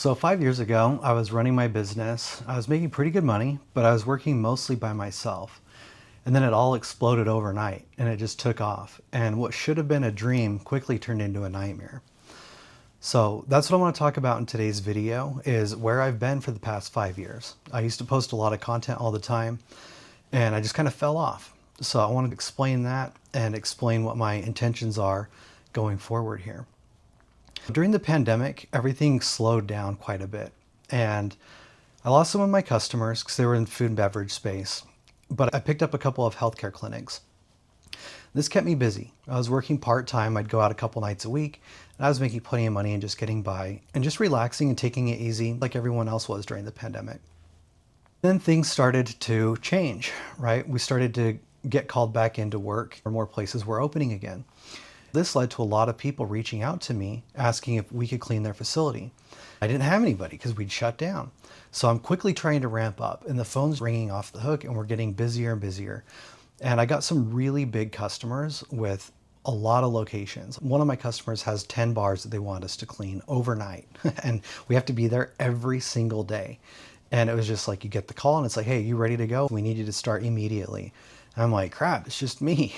So 5 years ago, I was running my business. I was making pretty good money, but I was working mostly by myself. And then it all exploded overnight and it just took off. And what should have been a dream quickly turned into a nightmare. So that's what I want to talk about in today's video is where I've been for the past 5 years. I used to post a lot of content all the time and I just kind of fell off. So I want to explain that and explain what my intentions are going forward here. During the pandemic, everything slowed down quite a bit, and I lost some of my customers because they were in the food and beverage space, but I picked up a couple of healthcare clinics. This kept me busy. I was working part-time. I'd go out a couple nights a week, and I was making plenty of money and just getting by and just relaxing and taking it easy like everyone else was during the pandemic. Then things started to change, right? We started to get called back into work, or more places were opening again. This led to a lot of people reaching out to me asking if we could clean their facility. I didn't have anybody because we'd shut down. So I'm quickly trying to ramp up and the phone's ringing off the hook and we're getting busier and busier. And I got some really big customers with a lot of locations. One of my customers has 10 bars that they want us to clean overnight and we have to be there every single day. And it was just like, you get the call and it's like, hey, you ready to go? We need you to start immediately. And I'm like, crap, it's just me.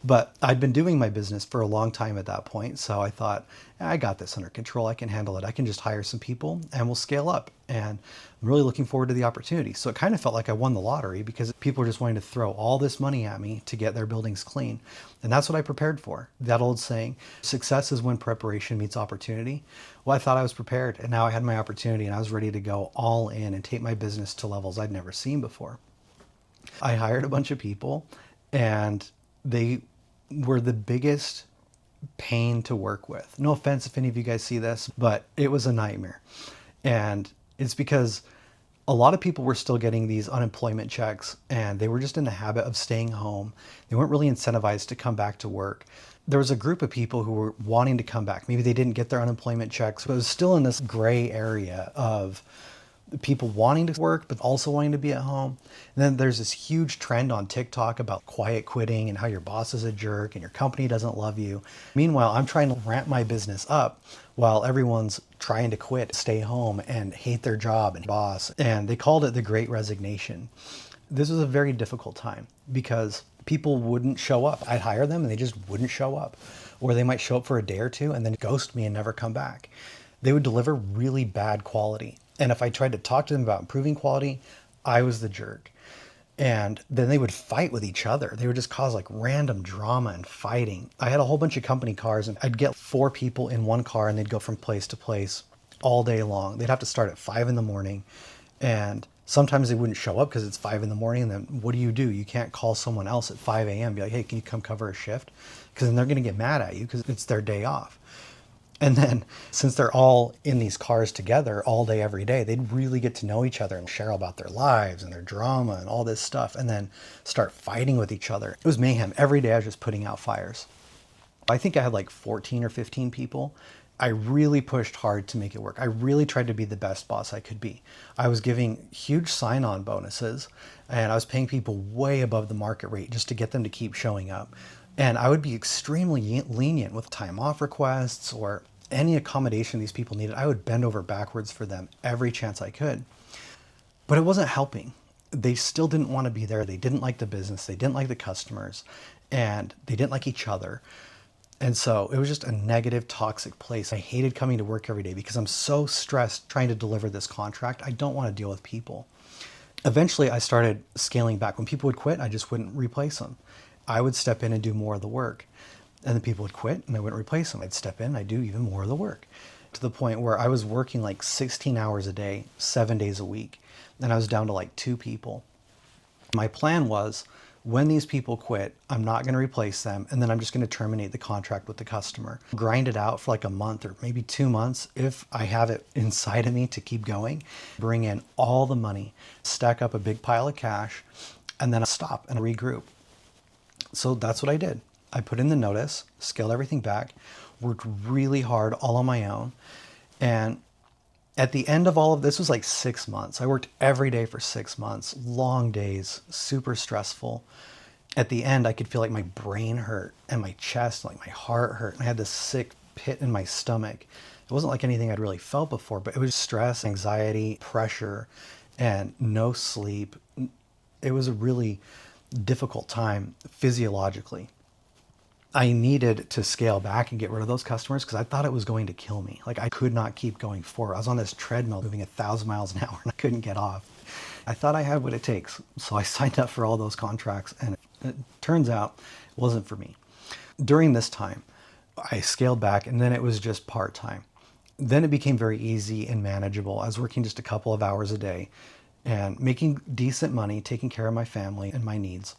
But I'd been doing my business for a long time at that point. So I thought, I got this under control. I can handle it. I can just hire some people and we'll scale up. And I'm really looking forward to the opportunity. So it kind of felt like I won the lottery because people were just wanting to throw all this money at me to get their buildings clean. And that's what I prepared for. That old saying, success is when preparation meets opportunity. Well, I thought I was prepared and now I had my opportunity and I was ready to go all in and take my business to levels I'd never seen before. I hired a bunch of people and they were the biggest pain to work with. No offense if any of you guys see this, but it was a nightmare. And it's because a lot of people were still getting these unemployment checks and they were just in the habit of staying home. They weren't really incentivized to come back to work. There was a group of people who were wanting to come back. Maybe they didn't get their unemployment checks, but it was still in this gray area of people wanting to work, but also wanting to be at home. And then there's this huge trend on TikTok about quiet quitting and how your boss is a jerk and your company doesn't love you. Meanwhile, I'm trying to ramp my business up while everyone's trying to quit, stay home and hate their job and boss. And they called it the Great Resignation. This was a very difficult time because people wouldn't show up. I'd hire them and they just wouldn't show up. Or they might show up for a day or two and then ghost me and never come back. They would deliver really bad quality. And if I tried to talk to them about improving quality, I was the jerk. And then they would fight with each other. They would just cause like random drama and fighting. I had a whole bunch of company cars and I'd get 4 people in one car and they'd go from place to place all day long. They'd have to start at 5 in the morning. And sometimes they wouldn't show up because it's 5 in the morning. And then what do? You can't call someone else at 5 a.m. Be like, hey, can you come cover a shift? Because then they're going to get mad at you because it's their day off. And then since they're all in these cars together all day, every day, they'd really get to know each other and share about their lives and their drama and all this stuff and then start fighting with each other. It was mayhem. Every day I was just putting out fires. I think I had like 14 or 15 people. I really pushed hard to make it work. I really tried to be the best boss I could be. I was giving huge sign-on bonuses and I was paying people way above the market rate just to get them to keep showing up. And I would be extremely lenient with time off requests or any accommodation these people needed. I would bend over backwards for them every chance I could. But it wasn't helping. They still didn't want to be there. They didn't like the business. They didn't like the customers. And they didn't like each other. And so it was just a negative, toxic place. I hated coming to work every day because I'm so stressed trying to deliver this contract. I don't want to deal with people. Eventually, I started scaling back. When people would quit, I just wouldn't replace them. I would step in and do more of the work. And then people would quit and I wouldn't replace them. I'd step in, I'd do even more of the work. To the point where I was working like 16 hours a day, 7 days a week. And I was down to like 2 people. My plan was, when these people quit, I'm not going to replace them. And then I'm just going to terminate the contract with the customer. Grind it out for like a month or maybe 2 months if I have it inside of me to keep going. Bring in all the money, stack up a big pile of cash, and then stop and regroup. So that's what I did. I put in the notice, scaled everything back, worked really hard all on my own. And at the end of all of this was like 6 months. I worked every day for 6 months, long days, super stressful. At the end, I could feel like my brain hurt and my chest, like my heart hurt. And I had this sick pit in my stomach It wasn't like anything I'd really felt before, but it was stress, anxiety, pressure, and no sleep. It was a really difficult time physiologically. I needed to scale back and get rid of those customers because I thought it was going to kill me. Like I could not keep going forward. I was on this treadmill moving 1,000 miles an hour and I couldn't get off. I thought I had what it takes. So I signed up for all those contracts and it turns out it wasn't for me. During this time, I scaled back and then it was just part-time. Then it became very easy and manageable. I was working just a couple of hours a day and making decent money, taking care of my family and my needs.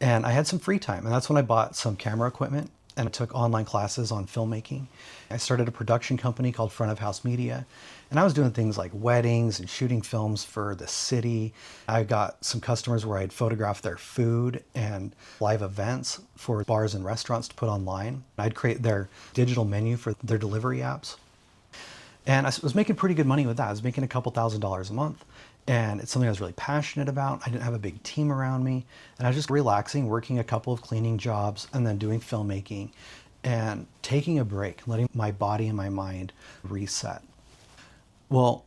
And I had some free time, and that's when I bought some camera equipment and I took online classes on filmmaking. I started a production company called Front of House Media, and I was doing things like weddings and shooting films for the city. I got some customers where I'd photograph their food and live events for bars and restaurants to put online. I'd create their digital menu for their delivery apps. And I was making pretty good money with that. I was making a couple $1,000s a month. And it's something I was really passionate about. I didn't have a big team around me. And I was just relaxing, working a couple of cleaning jobs, and then doing filmmaking and taking a break, letting my body and my mind reset. Well,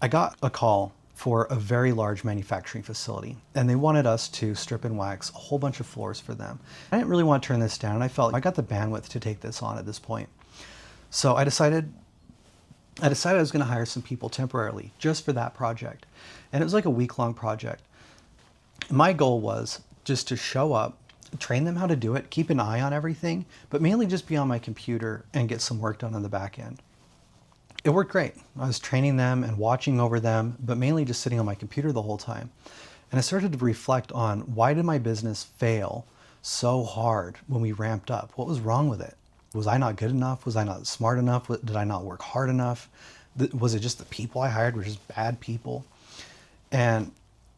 I got a call for a very large manufacturing facility, and they wanted us to strip and wax a whole bunch of floors for them. I didn't really want to turn this down, and I felt I got the bandwidth to take this on at this point. So I decided I was going to hire some people temporarily just for that project. And it was like a week-long project. My goal was just to show up, train them how to do it, keep an eye on everything, but mainly just be on my computer and get some work done on the back end. It worked great. I was training them and watching over them, but mainly just sitting on my computer the whole time. And I started to reflect on why did my business fail so hard when we ramped up? What was wrong with it? Was I not good enough? Was I not smart enough? Did I not work hard enough? Was it just the people I hired were just bad people? And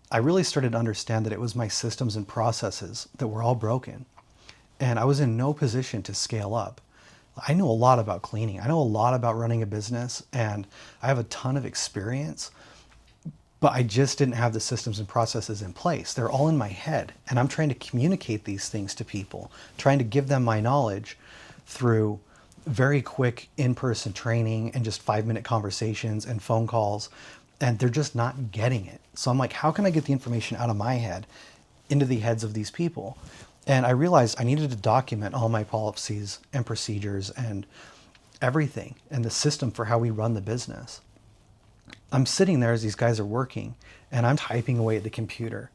I really started to understand that it was my systems and processes that were all broken. And I was in no position to scale up. I know a lot about cleaning. I know a lot about running a business, and I have a ton of experience, but I just didn't have the systems and processes in place. They're all in my head, and I'm trying to communicate these things to people, trying to give them my knowledge through very quick in-person training and just 5-minute conversations and phone calls, and they're just not getting it. So I'm like, how can I get the information out of my head into the heads of these people? And I realized I needed to document all my policies and procedures and everything and the system for how we run the business. I'm sitting there as these guys are working and I'm typing away at the computer.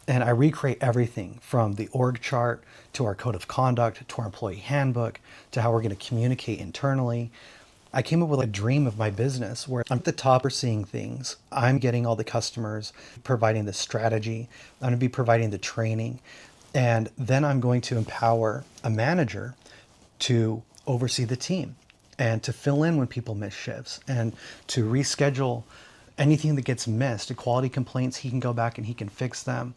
And I recreate everything from the org chart to our code of conduct, to our employee handbook, to how we're going to communicate internally. I came up with a dream of my business where I'm at the top of seeing things. I'm getting all the customers, providing the strategy. I'm going to be providing the training. And then I'm going to empower a manager to oversee the team and to fill in when people miss shifts and to reschedule anything that gets missed, quality complaints, he can go back and he can fix them.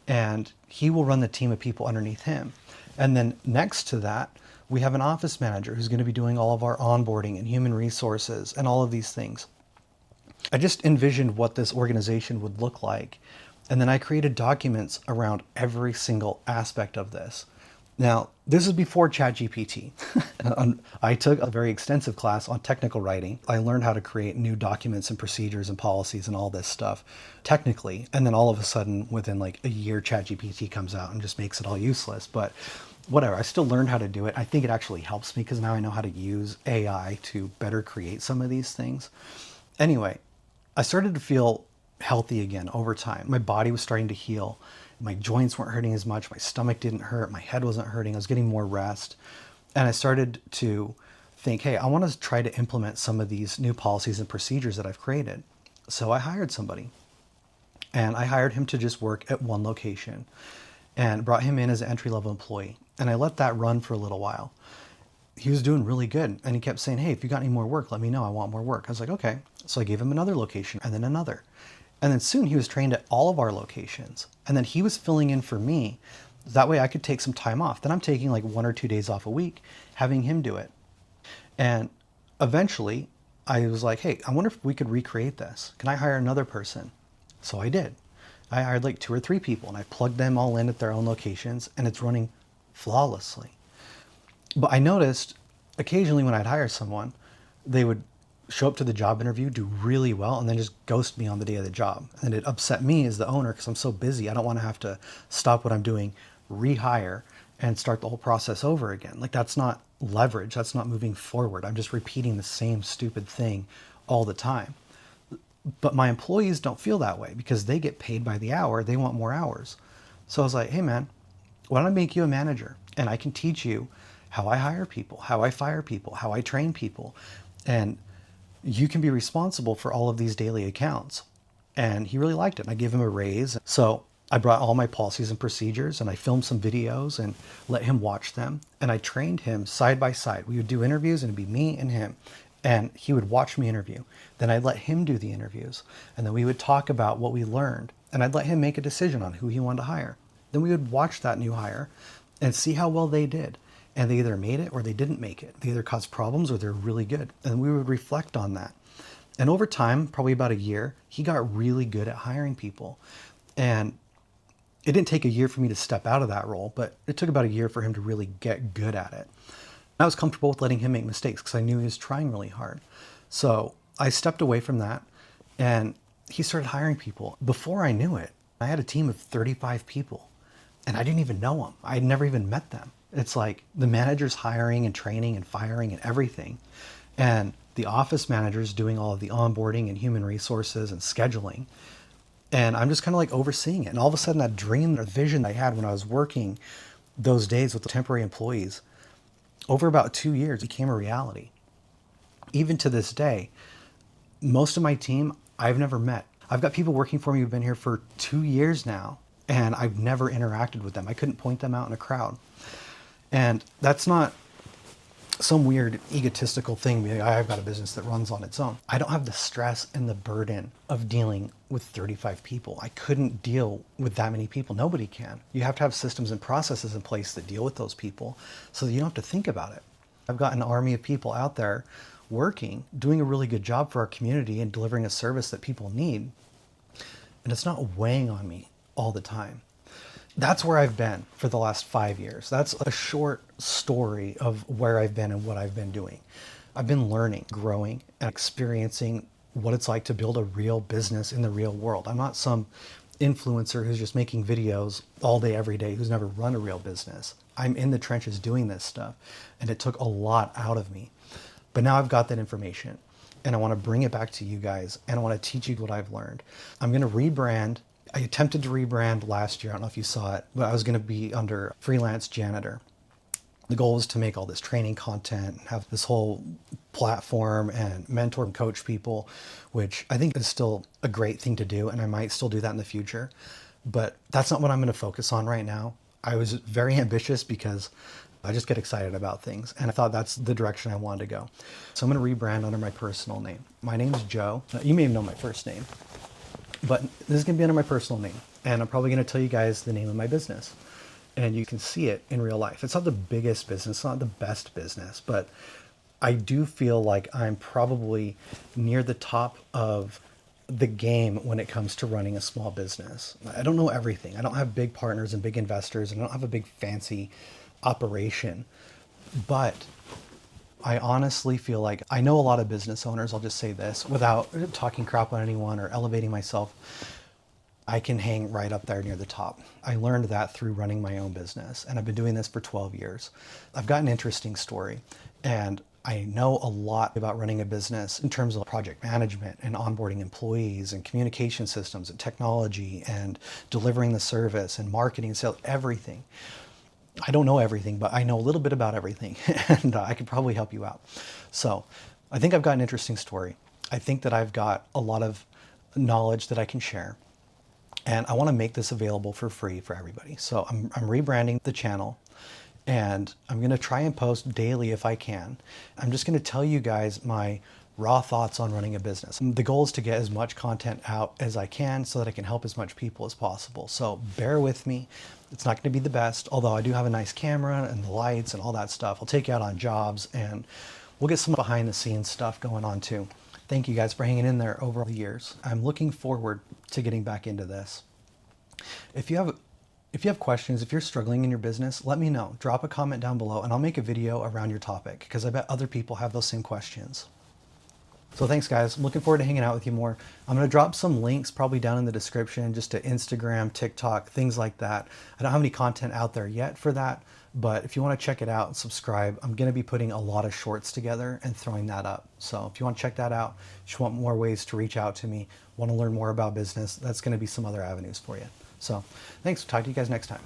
And he will run the team of people underneath him. And then next to that, we have an office manager who's going to be doing all of our onboarding and human resources and all of these things. I just envisioned what this organization would look like. And then I created documents around every single aspect of this. Now, this is before ChatGPT. I took a very extensive class on technical writing. I learned how to create new documents and procedures and policies and all this stuff technically. And then all of a sudden, within like a year, ChatGPT comes out and just makes it all useless. But whatever, I still learned how to do it. I think it actually helps me because now I know how to use AI to better create some of these things. Anyway, I started to feel healthy again over time. My body was starting to heal. My joints weren't hurting as much. My stomach didn't hurt. My head wasn't hurting. I was getting more rest. And I started to think, hey, I want to try to implement some of these new policies and procedures that I've created. So I hired somebody. And I hired him to just work at one location and brought him in as an entry-level employee. And I let that run for a little while. He was doing really good. And he kept saying, hey, if you got any more work, let me know. I want more work. I was like, okay. So I gave him another location and then another. And then soon he was trained at all of our locations. And then he was filling in for me. That way I could take some time off. Then I'm taking like 1 or 2 days off a week, having him do it. And eventually I was like, hey, I wonder if we could recreate this. Can I hire another person? So I did. I hired like 2 or 3 people and I plugged them all in at their own locations and it's running flawlessly. But I noticed occasionally when I'd hire someone, they would show up to the job interview, do really well, and then just ghost me on the day of the job. And it upset me as the owner because I'm so busy. I don't want to have to stop what I'm doing, rehire, and start the whole process over again. Like, that's not leverage. That's not moving forward. I'm just repeating the same stupid thing all the time. But my employees don't feel that way because they get paid by the hour. They want more hours. So I was like, hey man, why don't I make you a manager and I can teach you how I hire people, how I fire people, how I train people. And you can be responsible for all of these daily accounts. And he really liked it. I gave him a raise. So I brought all my policies and procedures and I filmed some videos and let him watch them. And I trained him side by side. We would do interviews and it'd be me and him. And he would watch me interview. Then I'd let him do the interviews. And then we would talk about what we learned. And I'd let him make a decision on who he wanted to hire. Then we would watch that new hire and see how well they did. And they either made it or they didn't make it. They either caused problems or they're really good. And we would reflect on that. And over time, probably about a year, he got really good at hiring people. And it didn't take a year for me to step out of that role, but it took about a year for him to really get good at it. I was comfortable with letting him make mistakes because I knew he was trying really hard. So I stepped away from that and he started hiring people. Before I knew it, I had a team of 35 people and I didn't even know them. I had never even met them. It's like the manager's hiring and training and firing and everything. And the office manager's doing all of the onboarding and human resources and scheduling. And I'm just kind of like overseeing it. And all of a sudden that dream or vision I had when I was working those days with the temporary employees, over about 2 years, became a reality. Even to this day, most of my team I've never met. I've got people working for me who've been here for 2 years now, and I've never interacted with them. I couldn't point them out in a crowd. And that's not some weird egotistical thing, being, I've got a business that runs on its own. I don't have the stress and the burden of dealing with 35 people. I couldn't deal with that many people. Nobody can. You have to have systems and processes in place that deal with those people so that you don't have to think about it. I've got an army of people out there working, doing a really good job for our community and delivering a service that people need. And it's not weighing on me all the time. That's where I've been for the last 5 years. That's a short story of where I've been and what I've been doing. I've been learning, growing, and experiencing what it's like to build a real business in the real world. I'm not some influencer who's just making videos all day, every day, who's never run a real business. I'm in the trenches doing this stuff, and it took a lot out of me. But now I've got that information, and I want to bring it back to you guys, and I want to teach you what I've learned. I'm going to rebrand. I attempted to rebrand last year. I don't know if you saw it, but I was going to be under freelance janitor. The goal was to make all this training content, have this whole platform and mentor and coach people, which I think is still a great thing to do. And I might still do that in the future, but that's not what I'm going to focus on right now. I was very ambitious because I just get excited about things. And I thought that's the direction I wanted to go. So I'm going to rebrand under my personal name. My name is Joe. You may know my first name, but this is going to be under my personal name. And I'm probably going to tell you guys the name of my business. And you can see it in real life. It's not the biggest business, it's not the best business, but I do feel like I'm probably near the top of the game when it comes to running a small business. I don't know everything. I don't have big partners and big investors, and I don't have a big fancy operation. But I honestly feel like I know a lot of business owners, I'll just say this, without talking crap on anyone or elevating myself. I can hang right up there near the top. I learned that through running my own business, and I've been doing this for 12 years. I've got an interesting story, and I know a lot about running a business in terms of project management and onboarding employees and communication systems and technology and delivering the service and marketing, sales, everything. I don't know everything, but I know a little bit about everything, and I could probably help you out. So I think I've got an interesting story. I think that I've got a lot of knowledge that I can share. And I want to make this available for free for everybody. So I'm rebranding the channel, and I'm going to try and post daily if I can. I'm just going to tell you guys my raw thoughts on running a business. The goal is to get as much content out as I can so that I can help as much people as possible. So bear with me. It's not going to be the best, although I do have a nice camera and the lights and all that stuff. I'll take you out on jobs, and we'll get some behind the scenes stuff going on too. Thank you guys for hanging in there over the years. I'm looking forward to getting back into this. If you have questions, if you're struggling in your business, let me know. Drop a comment down below and I'll make a video around your topic because I bet other people have those same questions. So thanks, guys. I'm looking forward to hanging out with you more. I'm going to drop some links probably down in the description just to Instagram, TikTok, things like that. I don't have any content out there yet for that, but if you want to check it out and subscribe, I'm going to be putting a lot of shorts together and throwing that up. So if you want to check that out, just want more ways to reach out to me, want to learn more about business, that's going to be some other avenues for you. So thanks. Talk to you guys next time.